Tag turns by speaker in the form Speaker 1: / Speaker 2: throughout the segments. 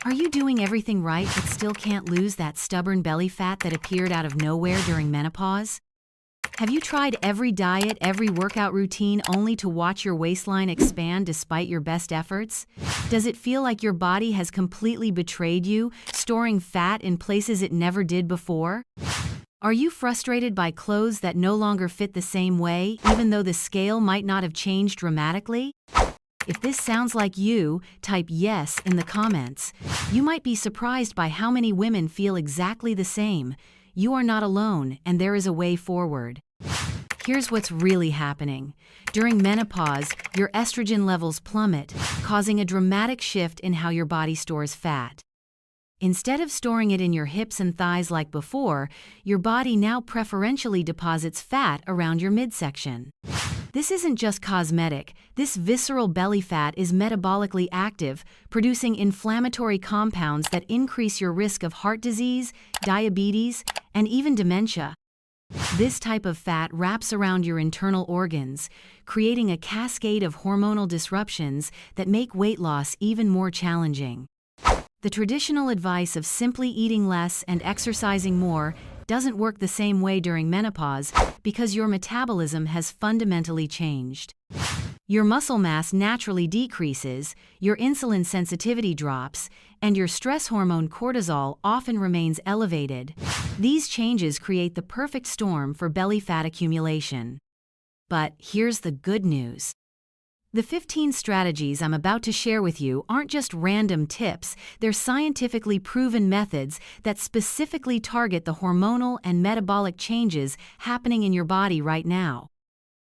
Speaker 1: Are you doing everything right but still can't lose that stubborn belly fat that appeared out of nowhere during menopause? Have you tried every diet, every workout routine only to watch your waistline expand despite your best efforts? Does it feel like your body has completely betrayed you, storing fat in places it never did before? Are you frustrated by clothes that no longer fit the same way, even though the scale might not have changed dramatically? If this sounds like you, type yes in the comments. You might be surprised by how many women feel exactly the same. You are not alone, and there is a way forward. Here's what's really happening. During menopause, your estrogen levels plummet, causing a dramatic shift in how your body stores fat. Instead of storing it in your hips and thighs like before, your body now preferentially deposits fat around your midsection. This isn't just cosmetic. This visceral belly fat is metabolically active, producing inflammatory compounds that increase your risk of heart disease, diabetes, and even dementia. This type of fat wraps around your internal organs, creating a cascade of hormonal disruptions that make weight loss even more challenging. The traditional advice of simply eating less and exercising more doesn't work the same way during menopause because your metabolism has fundamentally changed. Your muscle mass naturally decreases, your insulin sensitivity drops, and your stress hormone cortisol often remains elevated. These changes create the perfect storm for belly fat accumulation. But here's the good news. The 15 strategies I'm about to share with you aren't just random tips, they're scientifically proven methods that specifically target the hormonal and metabolic changes happening in your body right now.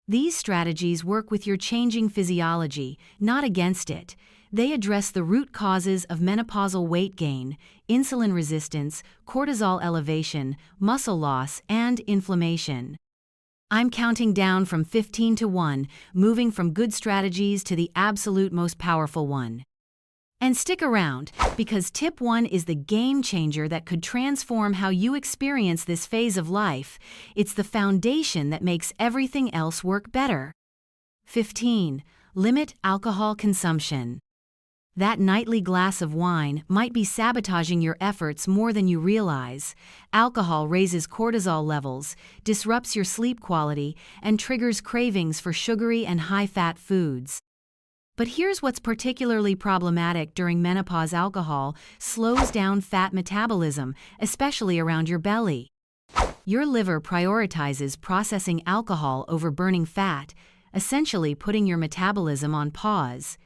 Speaker 1: These strategies work with your changing physiology, not against it. They address the root causes of menopausal weight gain, insulin resistance, cortisol elevation, muscle loss, and inflammation. I'm counting down from 15 to 1, moving from good strategies to the absolute most powerful one. And stick around, because tip 1 is the game changer that could transform how you experience this phase of life. It's the foundation that makes everything else work better. 15. Limit alcohol consumption. That nightly glass of wine might be sabotaging your efforts more than you realize. Alcohol raises cortisol levels, disrupts your sleep quality, and triggers cravings for sugary and high-fat foods. But here's what's particularly problematic during menopause: alcohol slows down fat metabolism, especially around your belly. Your liver prioritizes processing alcohol over burning fat, essentially putting your metabolism on pause.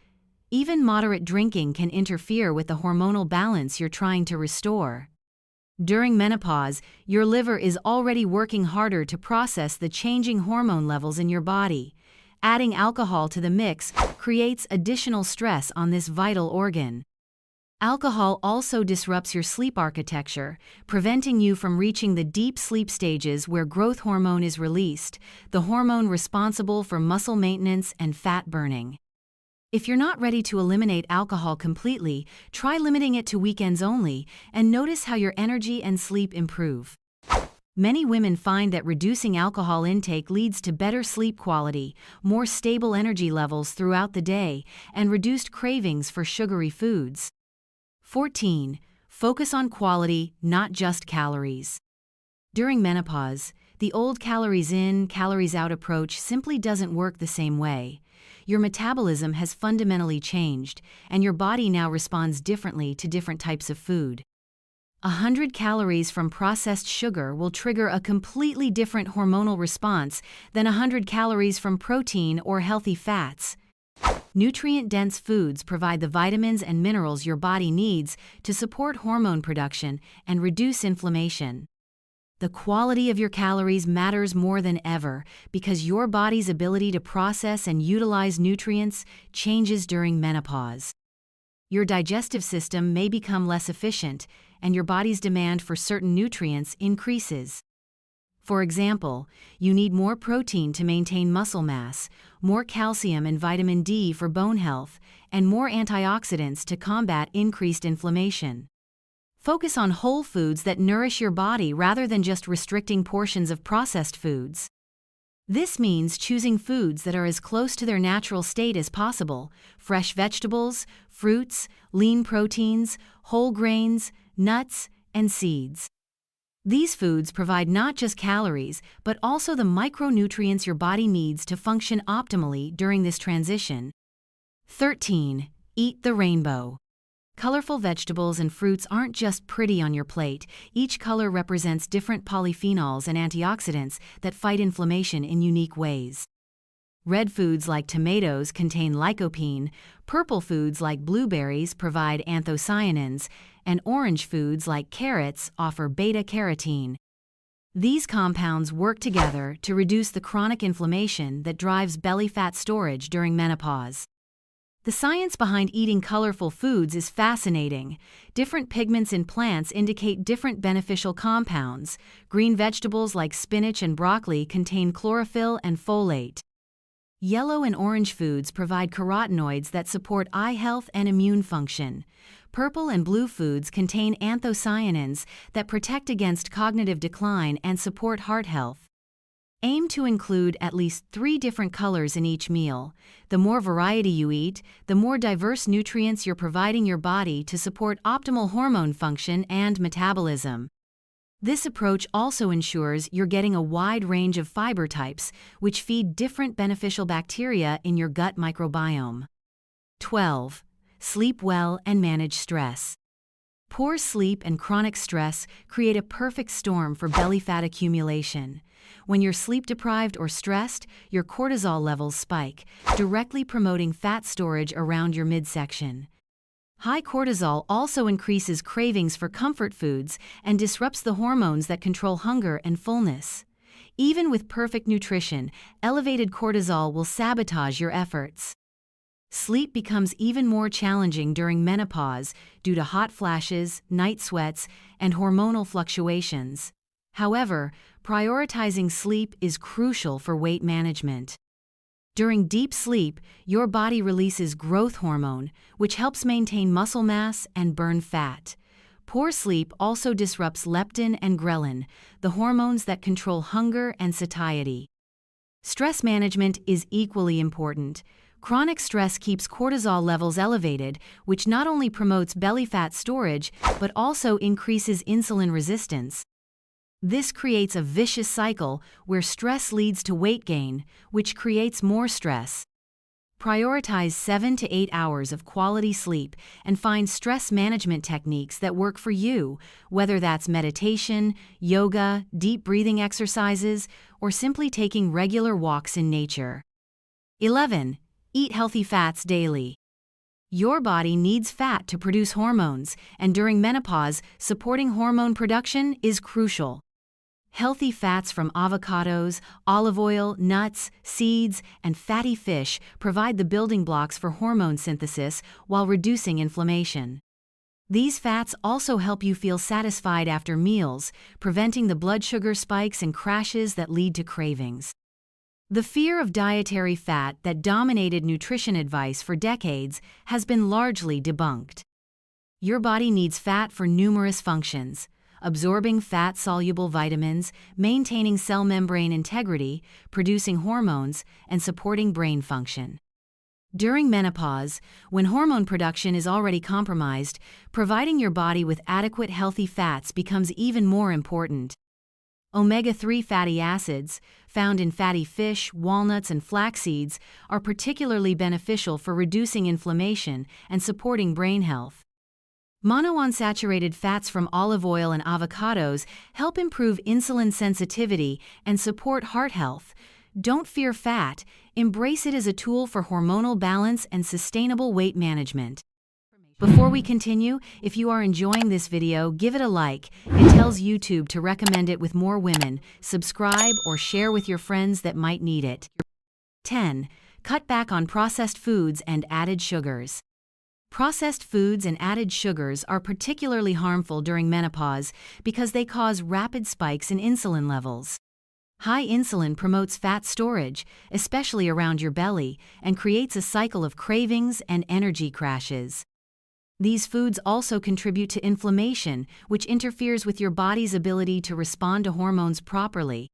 Speaker 1: Even moderate drinking can interfere with the hormonal balance you're trying to restore. During menopause, your liver is already working harder to process the changing hormone levels in your body. Adding alcohol to the mix creates additional stress on this vital organ. Alcohol also disrupts your sleep architecture, preventing you from reaching the deep sleep stages where growth hormone is released, the hormone responsible for muscle maintenance and fat burning. If you're not ready to eliminate alcohol completely, try limiting it to weekends only and notice how your energy and sleep improve. Many women find that reducing alcohol intake leads to better sleep quality, more stable energy levels throughout the day, and reduced cravings for sugary foods. 14. Focus on quality, not just calories. During menopause, the old calories in, calories out approach simply doesn't work the same way. Your metabolism has fundamentally changed, and your body now responds differently to different types of food. 100 calories from processed sugar will trigger a completely different hormonal response than 100 calories from protein or healthy fats. Nutrient-dense foods provide the vitamins and minerals your body needs to support hormone production and reduce inflammation. The quality of your calories matters more than ever because your body's ability to process and utilize nutrients changes during menopause. Your digestive system may become less efficient, and your body's demand for certain nutrients increases. For example, you need more protein to maintain muscle mass, more calcium and vitamin D for bone health, and more antioxidants to combat increased inflammation. Focus on whole foods that nourish your body rather than just restricting portions of processed foods. This means choosing foods that are as close to their natural state as possible: fresh vegetables, fruits, lean proteins, whole grains, nuts, and seeds. These foods provide not just calories, but also the micronutrients your body needs to function optimally during this transition. 13. Eat the rainbow. Colorful vegetables and fruits aren't just pretty on your plate. Each color represents different polyphenols and antioxidants that fight inflammation in unique ways. Red foods like tomatoes contain lycopene, purple foods like blueberries provide anthocyanins, and orange foods like carrots offer beta-carotene. These compounds work together to reduce the chronic inflammation that drives belly fat storage during menopause. The science behind eating colorful foods is fascinating. Different pigments in plants indicate different beneficial compounds. Green vegetables like spinach and broccoli contain chlorophyll and folate. Yellow and orange foods provide carotenoids that support eye health and immune function. Purple and blue foods contain anthocyanins that protect against cognitive decline and support heart health. Aim to include at least 3 different colors in each meal. The more variety you eat, the more diverse nutrients you're providing your body to support optimal hormone function and metabolism. This approach also ensures you're getting a wide range of fiber types, which feed different beneficial bacteria in your gut microbiome. 12. Sleep well and manage stress. Poor sleep and chronic stress create a perfect storm for belly fat accumulation. When you're sleep-deprived or stressed, your cortisol levels spike, directly promoting fat storage around your midsection. High cortisol also increases cravings for comfort foods and disrupts the hormones that control hunger and fullness. Even with perfect nutrition, elevated cortisol will sabotage your efforts. Sleep becomes even more challenging during menopause due to hot flashes, night sweats, and hormonal fluctuations. However, prioritizing sleep is crucial for weight management. During deep sleep, your body releases growth hormone, which helps maintain muscle mass and burn fat. Poor sleep also disrupts leptin and ghrelin, the hormones that control hunger and satiety. Stress management is equally important. Chronic stress keeps cortisol levels elevated, which not only promotes belly fat storage, but also increases insulin resistance. This creates a vicious cycle where stress leads to weight gain, which creates more stress. Prioritize 7 to 8 hours of quality sleep and find stress management techniques that work for you, whether that's meditation, yoga, deep breathing exercises, or simply taking regular walks in nature. 11. Eat healthy fats daily. Your body needs fat to produce hormones, and during menopause, supporting hormone production is crucial. Healthy fats from avocados, olive oil, nuts, seeds, and fatty fish provide the building blocks for hormone synthesis while reducing inflammation. These fats also help you feel satisfied after meals, preventing the blood sugar spikes and crashes that lead to cravings. The fear of dietary fat that dominated nutrition advice for decades has been largely debunked. Your body needs fat for numerous functions: absorbing fat-soluble vitamins, maintaining cell membrane integrity, producing hormones, and supporting brain function. During menopause, when hormone production is already compromised, providing your body with adequate healthy fats becomes even more important. Omega-3 fatty acids, found in fatty fish, walnuts, and flax seeds, are particularly beneficial for reducing inflammation and supporting brain health. Monounsaturated fats from olive oil and avocados help improve insulin sensitivity and support heart health. Don't fear fat, embrace it as a tool for hormonal balance and sustainable weight management. Before we continue, if you are enjoying this video, give it a like. It tells YouTube to recommend it with more women. Subscribe or share with your friends that might need it. 10. Cut back on processed foods and added sugars. Processed foods and added sugars are particularly harmful during menopause because they cause rapid spikes in insulin levels. High insulin promotes fat storage, especially around your belly, and creates a cycle of cravings and energy crashes. These foods also contribute to inflammation, which interferes with your body's ability to respond to hormones properly.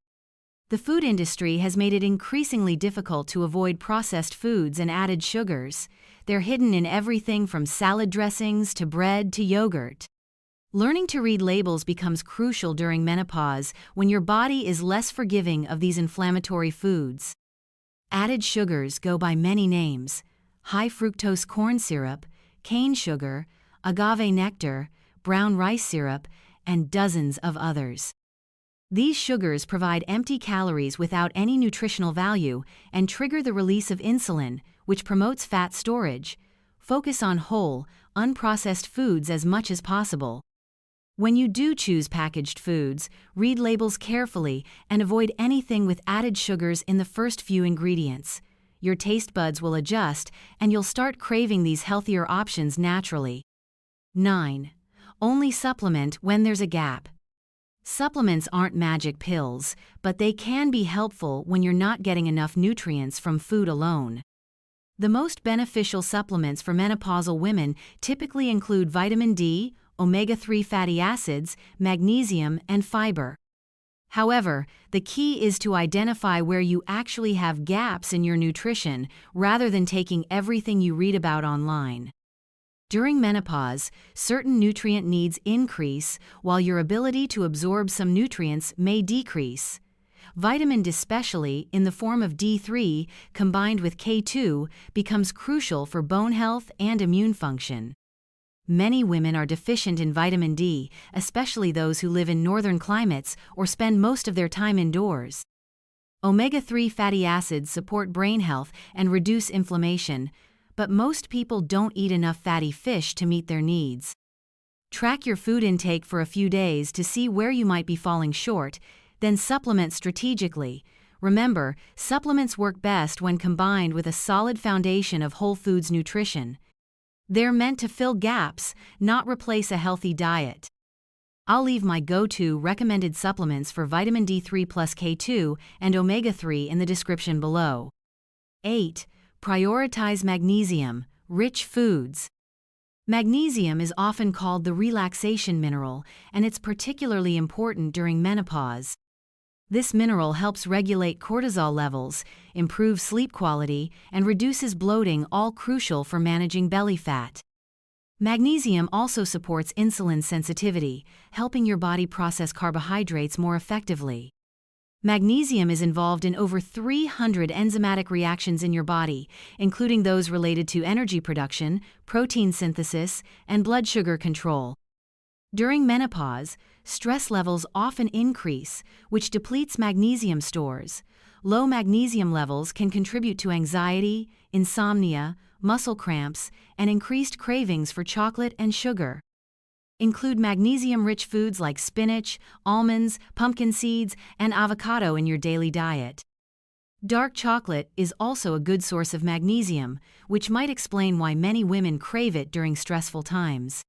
Speaker 1: The food industry has made it increasingly difficult to avoid processed foods and added sugars. They're hidden in everything from salad dressings to bread to yogurt. Learning to read labels becomes crucial during menopause when your body is less forgiving of these inflammatory foods. Added sugars go by many names: high fructose corn syrup, cane sugar, agave nectar, brown rice syrup, and dozens of others. These sugars provide empty calories without any nutritional value and trigger the release of insulin, which promotes fat storage. Focus on whole, unprocessed foods as much as possible. When you do choose packaged foods, read labels carefully and avoid anything with added sugars in the first few ingredients. Your taste buds will adjust, and you'll start craving these healthier options naturally. 9. Only supplement when there's a gap. Supplements aren't magic pills, but they can be helpful when you're not getting enough nutrients from food alone. The most beneficial supplements for menopausal women typically include vitamin D, omega-3 fatty acids, magnesium, and fiber. However, the key is to identify where you actually have gaps in your nutrition rather than taking everything you read about online. During menopause, certain nutrient needs increase while your ability to absorb some nutrients may decrease. Vitamin D, especially in the form of D3 combined with K2, becomes crucial for bone health and immune function. Many women are deficient in vitamin D, especially those who live in northern climates or spend most of their time indoors. Omega-3 fatty acids support brain health and reduce inflammation, but most people don't eat enough fatty fish to meet their needs. Track your food intake for a few days to see where you might be falling short, then supplement strategically. Remember, supplements work best when combined with a solid foundation of whole foods nutrition. They're meant to fill gaps, not replace a healthy diet. I'll leave my go-to recommended supplements for vitamin D3 plus K2 and omega-3 in the description below. 8. Prioritize magnesium-rich foods. Magnesium is often called the relaxation mineral, and it's particularly important during menopause. This mineral helps regulate cortisol levels, improves sleep quality, and reduces bloating, all crucial for managing belly fat. Magnesium also supports insulin sensitivity, helping your body process carbohydrates more effectively. Magnesium is involved in over 300 enzymatic reactions in your body, including those related to energy production, protein synthesis, and blood sugar control. During menopause, stress levels often increase, which depletes magnesium stores. Low magnesium levels can contribute to anxiety, insomnia, muscle cramps, and increased cravings for chocolate and sugar. Include magnesium-rich foods like spinach, almonds, pumpkin seeds, and avocado in your daily diet. Dark chocolate is also a good source of magnesium, which might explain why many women crave it during stressful times.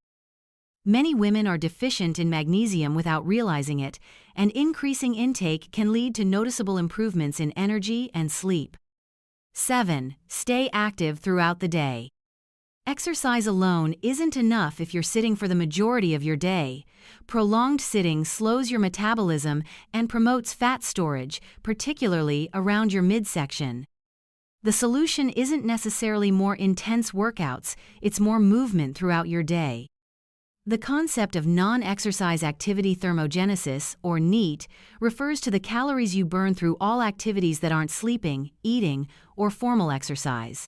Speaker 1: Many women are deficient in magnesium without realizing it, and increasing intake can lead to noticeable improvements in energy and sleep. 7. Stay active throughout the day. Exercise alone isn't enough if you're sitting for the majority of your day. Prolonged sitting slows your metabolism and promotes fat storage, particularly around your midsection. The solution isn't necessarily more intense workouts, it's more movement throughout your day. The concept of non-exercise activity thermogenesis, or NEAT, refers to the calories you burn through all activities that aren't sleeping, eating, or formal exercise.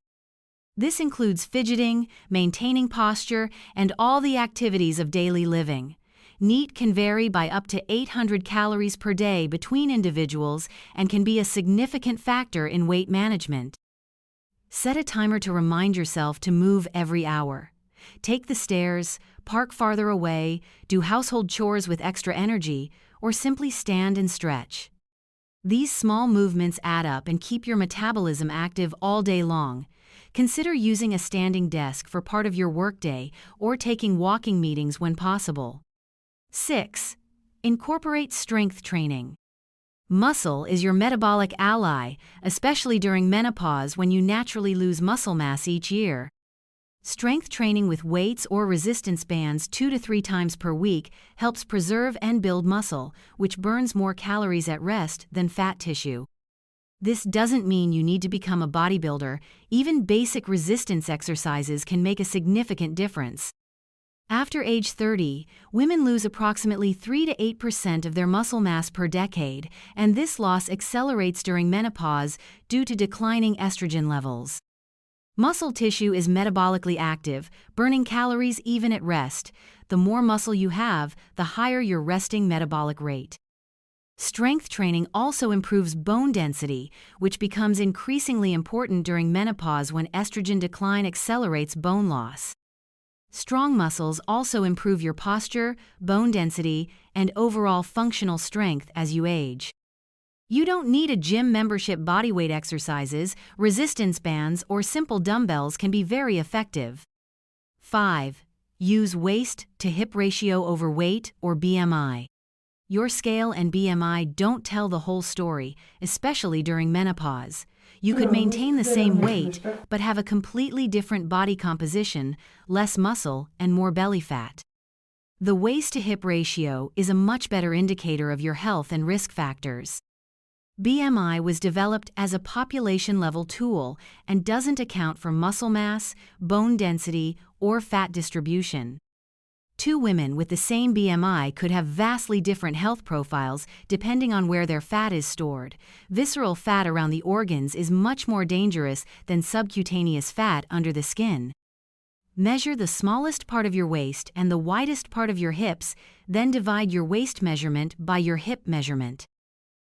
Speaker 1: This includes fidgeting, maintaining posture, and all the activities of daily living. NEAT can vary by up to 800 calories per day between individuals and can be a significant factor in weight management. Set a timer to remind yourself to move every hour. Take the stairs, park farther away, do household chores with extra energy, or simply stand and stretch. These small movements add up and keep your metabolism active all day long. Consider using a standing desk for part of your workday or taking walking meetings when possible. 6. Incorporate strength training. Muscle is your metabolic ally, especially during menopause when you naturally lose muscle mass each year. Strength training with weights or resistance bands 2 to 3 times per week helps preserve and build muscle, which burns more calories at rest than fat tissue. This doesn't mean you need to become a bodybuilder. Even basic resistance exercises can make a significant difference. After age 30, women lose approximately 3 to 8% of their muscle mass per decade, and this loss accelerates during menopause due to declining estrogen levels. Muscle tissue is metabolically active, burning calories even at rest. The more muscle you have, the higher your resting metabolic rate. Strength training also improves bone density, which becomes increasingly important during menopause when estrogen decline accelerates bone loss. Strong muscles also improve your posture, bone density, and overall functional strength as you age. You don't need a gym membership. Bodyweight exercises, resistance bands, or simple dumbbells can be very effective. 5. Use waist to hip ratio over weight or BMI. Your scale and BMI don't tell the whole story, especially during menopause. You could maintain the same weight, but have a completely different body composition, less muscle, and more belly fat. The waist to hip ratio is a much better indicator of your health and risk factors. BMI was developed as a population-level tool and doesn't account for muscle mass, bone density, or fat distribution. Two women with the same BMI could have vastly different health profiles depending on where their fat is stored. Visceral fat around the organs is much more dangerous than subcutaneous fat under the skin. Measure the smallest part of your waist and the widest part of your hips, then divide your waist measurement by your hip measurement.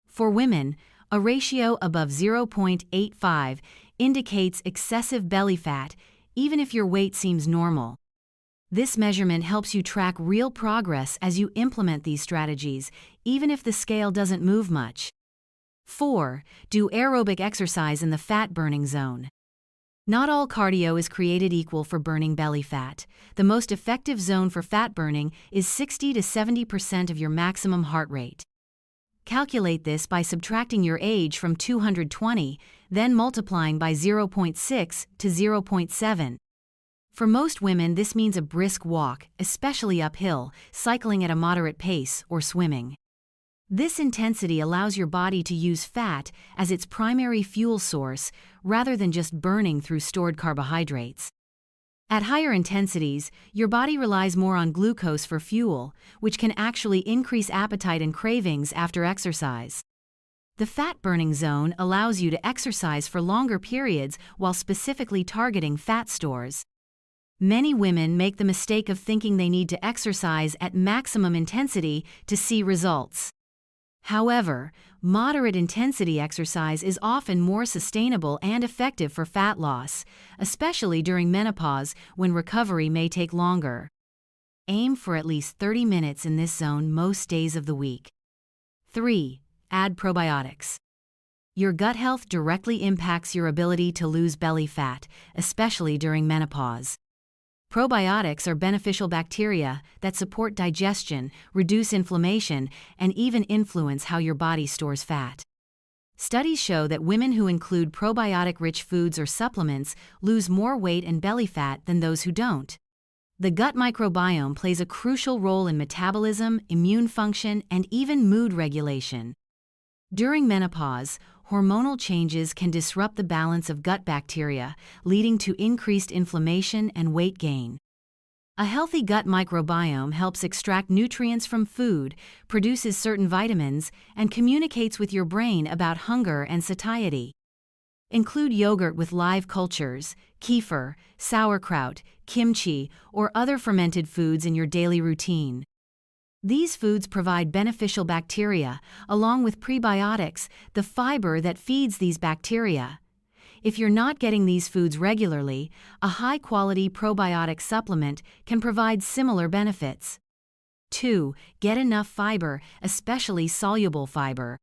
Speaker 1: For women, a ratio above 0.85 indicates excessive belly fat, even if your weight seems normal. This measurement helps you track real progress as you implement these strategies, even if the scale doesn't move much. 4. Do aerobic exercise in the fat-burning zone. Not all cardio is created equal for burning belly fat. The most effective zone for fat burning is 60 to 70% of your maximum heart rate. Calculate this by subtracting your age from 220, then multiplying by 0.6 to 0.7. For most women, this means a brisk walk, especially uphill, cycling at a moderate pace, or swimming. This intensity allows your body to use fat as its primary fuel source rather than just burning through stored carbohydrates. At higher intensities, your body relies more on glucose for fuel, which can actually increase appetite and cravings after exercise. The fat-burning zone allows you to exercise for longer periods while specifically targeting fat stores. Many women make the mistake of thinking they need to exercise at maximum intensity to see results. However, moderate intensity exercise is often more sustainable and effective for fat loss, especially during menopause when recovery may take longer. Aim for at least 30 minutes in this zone most days of the week. 3. Add probiotics. Your gut health directly impacts your ability to lose belly fat, especially during menopause. Probiotics are beneficial bacteria that support digestion, reduce inflammation, and even influence how your body stores fat. Studies show that women who include probiotic-rich foods or supplements lose more weight and belly fat than those who don't. The gut microbiome plays a crucial role in metabolism, immune function, and even mood regulation. During menopause, hormonal changes can disrupt the balance of gut bacteria, leading to increased inflammation and weight gain. A healthy gut microbiome helps extract nutrients from food, produces certain vitamins, and communicates with your brain about hunger and satiety. Include yogurt with live cultures, kefir, sauerkraut, kimchi, or other fermented foods in your daily routine. These foods provide beneficial bacteria, along with prebiotics, the fiber that feeds these bacteria. If you're not getting these foods regularly, a high-quality probiotic supplement can provide similar benefits. 2. Get enough fiber, especially soluble fiber.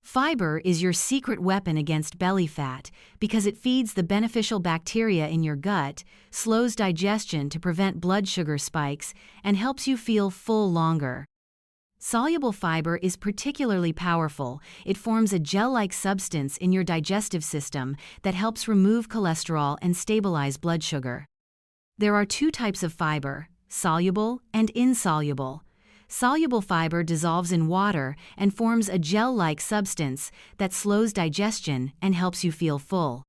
Speaker 1: Fiber is your secret weapon against belly fat because it feeds the beneficial bacteria in your gut, slows digestion to prevent blood sugar spikes, and helps you feel full longer. Soluble fiber is particularly powerful. It forms a gel-like substance in your digestive system that helps remove cholesterol and stabilize blood sugar. There are two types of fiber, soluble and insoluble. Soluble fiber dissolves in water and forms a gel-like substance that slows digestion and helps you feel full.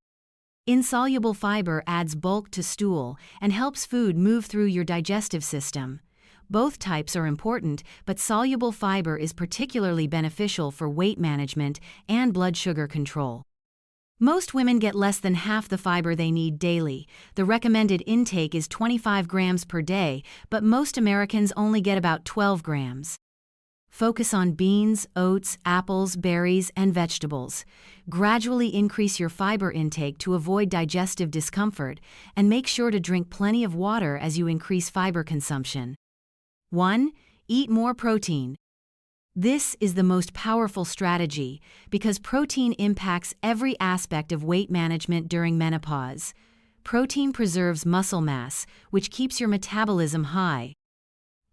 Speaker 1: Insoluble fiber adds bulk to stool and helps food move through your digestive system. Both types are important, but soluble fiber is particularly beneficial for weight management and blood sugar control. Most women get less than half the fiber they need daily. The recommended intake is 25 grams per day, but most Americans only get about 12 grams. Focus on beans, oats, apples, berries, and vegetables. Gradually increase your fiber intake to avoid digestive discomfort, and make sure to drink plenty of water as you increase fiber consumption. 1. Eat more protein. This is the most powerful strategy because protein impacts every aspect of weight management during menopause. Protein preserves muscle mass, which keeps your metabolism high.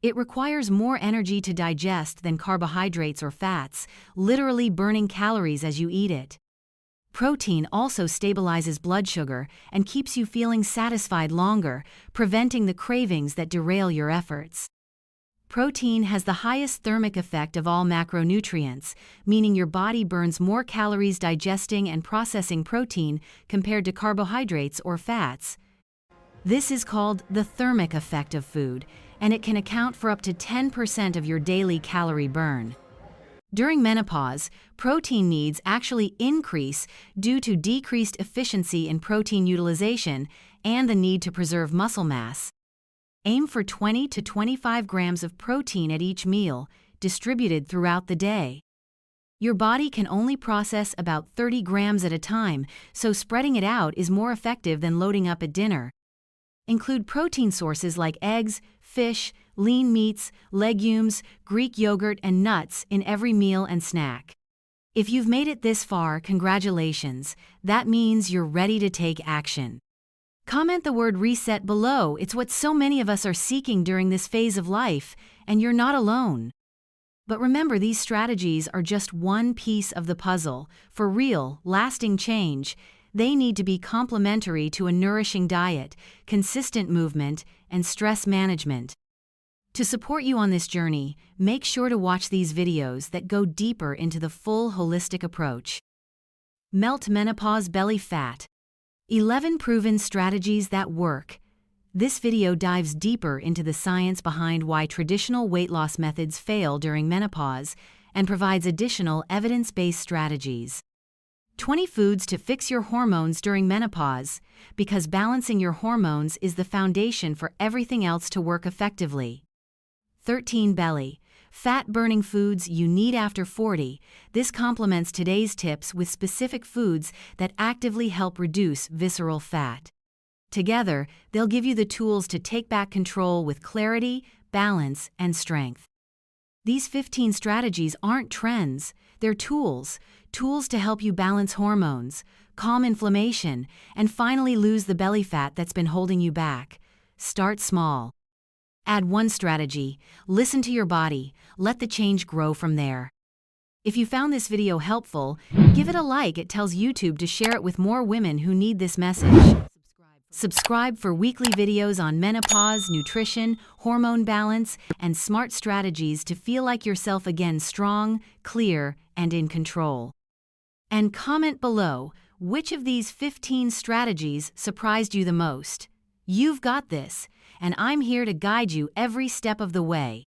Speaker 1: It requires more energy to digest than carbohydrates or fats, literally burning calories as you eat it. Protein also stabilizes blood sugar and keeps you feeling satisfied longer, preventing the cravings that derail your efforts. Protein has the highest thermic effect of all macronutrients, meaning your body burns more calories digesting and processing protein compared to carbohydrates or fats. This is called the thermic effect of food, and it can account for up to 10% of your daily calorie burn. During menopause, protein needs actually increase due to decreased efficiency in protein utilization and the need to preserve muscle mass. Aim for 20 to 25 grams of protein at each meal, distributed throughout the day. Your body can only process about 30 grams at a time, so spreading it out is more effective than loading up at dinner. Include protein sources like eggs, fish, lean meats, legumes, Greek yogurt, and nuts in every meal and snack. If you've made it this far, congratulations. That means you're ready to take action. Comment the word reset below. It's what so many of us are seeking during this phase of life, and you're not alone. But remember, these strategies are just one piece of the puzzle. For real, lasting change, they need to be complementary to a nourishing diet, consistent movement, and stress management. To support you on this journey, make sure to watch these videos that go deeper into the full holistic approach. Melt menopause belly fat. 11 proven strategies that work. This video dives deeper into the science behind why traditional weight loss methods fail during menopause and provides additional evidence-based strategies. 20 foods to fix your hormones during menopause, because balancing your hormones is the foundation for everything else to work effectively. 13 belly. Fat-burning foods you need after 40. This complements today's tips with specific foods that actively help reduce visceral fat. Together, they'll give you the tools to take back control with clarity, balance, and strength. These 15 strategies aren't trends, they're tools to help you balance hormones, calm inflammation, and finally lose the belly fat that's been holding you back. Start small. Add one strategy, listen to your body, let the change grow from there. If you found this video helpful, give it a like. It tells YouTube to share it with more women who need this message. Subscribe for weekly videos on menopause, nutrition, hormone balance, and smart strategies to feel like yourself again, strong, clear, and in control. And comment below, which of these 15 strategies surprised you the most? You've got this, and I'm here to guide you every step of the way.